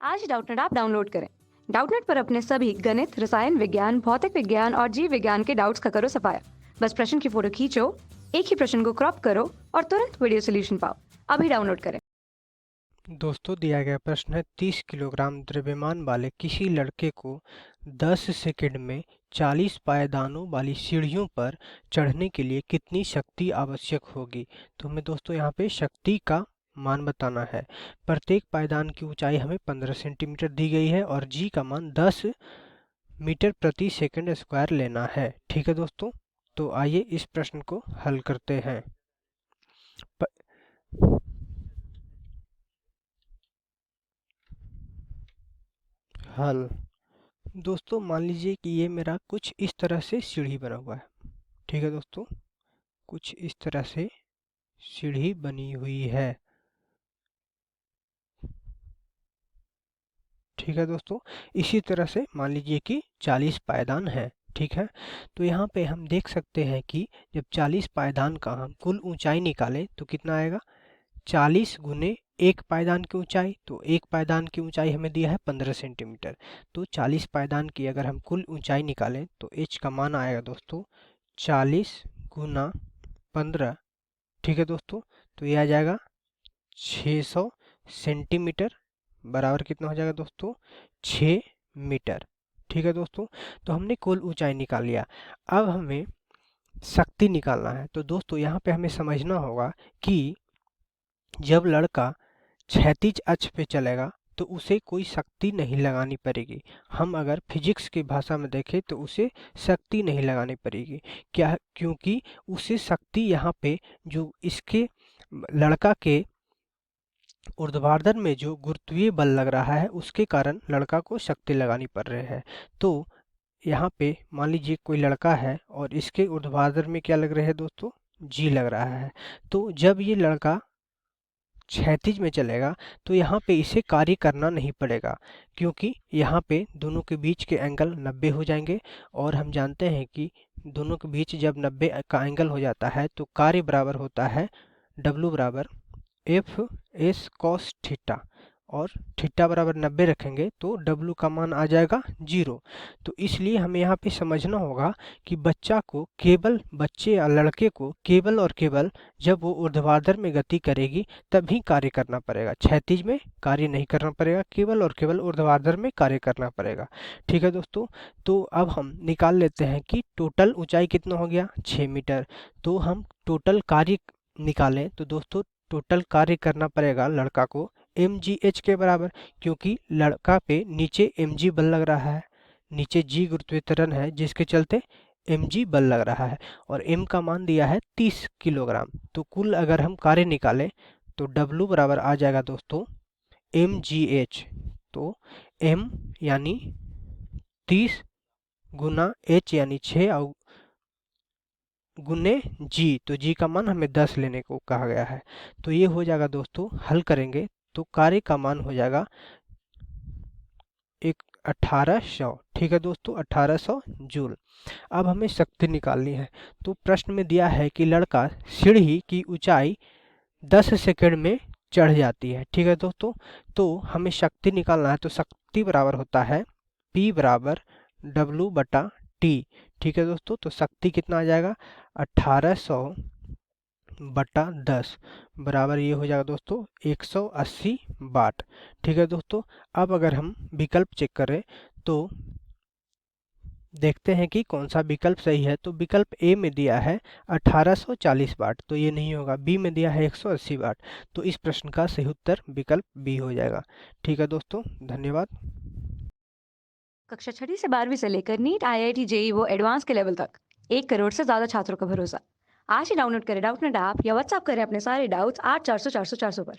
आज ही Doubtnut app download करें। Doubtnut पर अपने सभी गणित, रसायन विज्ञान, भौतिक विज्ञान और जीव विज्ञान के डाउट्स का करो सफाया। बस प्रश्न की फोटो खींचो, एक ही प्रश्न को क्रॉप करो और तुरंत वीडियो सोल्यूशन पाओ। अभी डाउनलोड करें। दोस्तों, दिया गया प्रश्न है 30 किलोग्राम द्रव्यमान वाले किसी लड़के को 10 सेकंड में 40 पायदानों वाली सीढ़ियों पर चढ़ने के लिए कितनी शक्ति आवश्यक होगी। तो हमें दोस्तों यहाँ पे शक्ति का मान बताना है। प्रत्येक पायदान की ऊंचाई हमें 15 सेंटीमीटर दी गई है और जी का मान 10 मीटर प्रति सेकंड स्क्वायर लेना है। ठीक है दोस्तों, तो आइए इस प्रश्न को हल करते हैं। हल दोस्तों, मान लीजिए कि ये मेरा कुछ इस तरह से सीढ़ी बना हुआ है। ठीक है दोस्तों, कुछ इस तरह से सीढ़ी बनी हुई है। ठीक है दोस्तों, इसी तरह से मान लीजिए कि 40 पायदान है। ठीक है, तो यहाँ पे हम देख सकते हैं कि जब 40 पायदान का हम कुल ऊंचाई निकालें तो कितना आएगा, 40 गुने एक पायदान की ऊंचाई। तो एक पायदान की ऊंचाई हमें दिया है 15 सेंटीमीटर। तो 40 पायदान की अगर हम कुल ऊंचाई निकालें तो एच का मान आएगा दोस्तों 40 गुना 15। ठीक है दोस्तों, तो ये आ जाएगा 600 सेंटीमीटर बराबर कितना हो जाएगा दोस्तों, 6 मीटर। ठीक है दोस्तों, तो हमने कुल ऊंचाई निकाल लिया। अब हमें शक्ति निकालना है। तो दोस्तों यहाँ पे हमें समझना होगा कि जब लड़का क्षैतिज अक्ष पे चलेगा तो उसे कोई शक्ति नहीं लगानी पड़ेगी। हम अगर फिजिक्स की भाषा में देखें तो उसे शक्ति नहीं लगानी पड़ेगी। क्या? क्योंकि उसे शक्ति यहाँ पे जो इसके लड़का के ऊर्ध्वाधर में जो गुरुत्वीय बल लग रहा है उसके कारण लड़का को शक्ति लगानी पड़ रही है। तो यहाँ पे मान लीजिए कोई लड़का है और इसके ऊर्ध्वाधर में क्या लग रहा है दोस्तों, जी लग रहा है। तो जब ये लड़का क्षैतिज में चलेगा तो यहाँ पे इसे कार्य करना नहीं पड़ेगा, क्योंकि यहाँ पे दोनों के बीच के एंगल 90 हो जाएंगे। और हम जानते हैं कि दोनों के बीच जब 90 का एंगल हो जाता है तो कार्य बराबर होता है W बराबर एफ एस कॉस थीटा, और थीटा बराबर 90 रखेंगे तो W का मान आ जाएगा 0। तो इसलिए हमें यहाँ पे समझना होगा कि बच्चे या लड़के को केवल और केवल जब वो ऊर्ध्वाधर में गति करेगी तभी कार्य करना पड़ेगा, क्षैतिज में कार्य नहीं करना पड़ेगा, केवल और केवल ऊर्ध्वाधर में कार्य करना पड़ेगा। ठीक है दोस्तों, तो अब हम निकाल लेते हैं कि टोटल ऊंचाई कितना हो गया, 6 मीटर। तो हम टोटल कार्य निकालें तो दोस्तों टोटल कार्य करना पड़ेगा लड़का को mgh के बराबर, क्योंकि लड़का पे नीचे mg बल लग रहा है, नीचे g गुरुत्वीय त्वरण है जिसके चलते mg बल लग रहा है, और m का मान दिया है 30 किलोग्राम। तो कुल अगर हम कार्य निकालें तो w बराबर आ जाएगा दोस्तों mgh। तो m यानी 30 गुना h यानी 6 और गुने जी, तो जी का मान हमें 10 लेने को कहा गया है। तो ये हो जाएगा दोस्तों, हल करेंगे तो कार्य का मान हो जाएगा एक 1800। ठीक है दोस्तों, 1800 जूल। अब हमें शक्ति निकालनी है। तो प्रश्न में दिया है कि लड़का सीढ़ी की ऊंचाई 10 सेकंड में चढ़ जाती है। ठीक है दोस्तों, तो हमें शक्ति निकालना है। तो शक्ति बराबर होता है P बराबर W बटा T। ठीक है दोस्तों, तो शक्ति कितना आ जाएगा, 1800 बटा 10 बराबर ये हो जाएगा दोस्तों 180 वाट। ठीक है दोस्तों, अब अगर हम विकल्प चेक करें तो देखते हैं कि कौन सा विकल्प सही है। तो विकल्प ए में दिया है 1840 वाट, तो ये नहीं होगा। बी में दिया है 180 वाट, तो इस प्रश्न का सही उत्तर विकल्प बी हो जाएगा। ठीक है दोस्तों, धन्यवाद। कक्षा 6 से 12वीं से लेकर नीट, IIT, जेई वो एडवांस के लेवल तक 1 करोड़ से ज्यादा छात्रों का भरोसा। आज ही डाउनलोड करें डाउटनेट ऐप या व्हाट्सएप करें अपने सारे डाउट्स 8400 400 400 पर।